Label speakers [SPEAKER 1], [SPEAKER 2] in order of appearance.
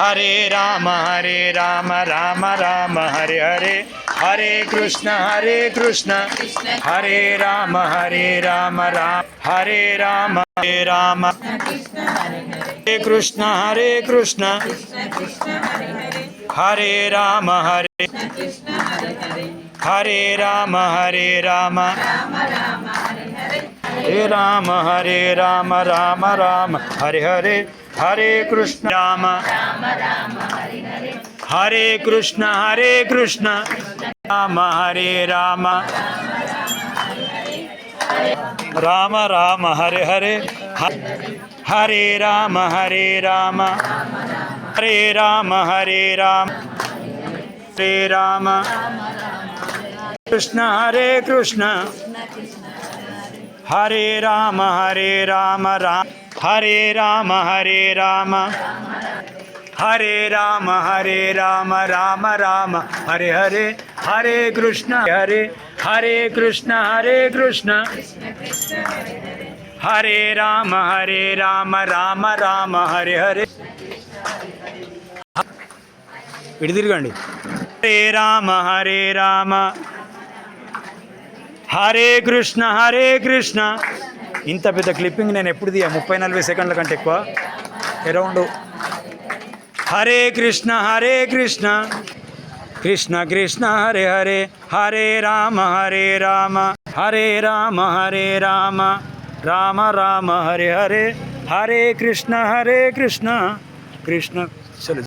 [SPEAKER 1] హరే రామ రామ రామ హరే హరే హరే కృష్ణ హరే రామ రామ హరే రామ హరే కృష్ణ హరే రామ హరే రామ హరే రామ హరే రామ రామ రామ హరే హరే హరే కృష్ణ హరే కృష్ణ రామ హరే రామ రామ రామ హరే హరే హరే రామ హరే రామ హరే రామ హరే రామ కృష్ణ హరే రామ హరే రామ హరే రామ రామ రామ హరే హరే హరే కృష్ణ హరే కృష్ణ హరే రామ రామ రామ హరే హరే ఇటు తిరగండి హరే రామ హరే కృష్ణ ఇంత పెద్ద క్లిప్పింగ్ నేను ఎప్పుడు తీయా 30-40 సెకండ్ల కంటే ఎక్కువ అరౌండ్ హరే కృష్ణ కృష్ణ కృష్ణ హరే హరే హరే రామ హరే రామ రామ రామ హరే హరే హరే కృష్ణ కృష్ణ చలో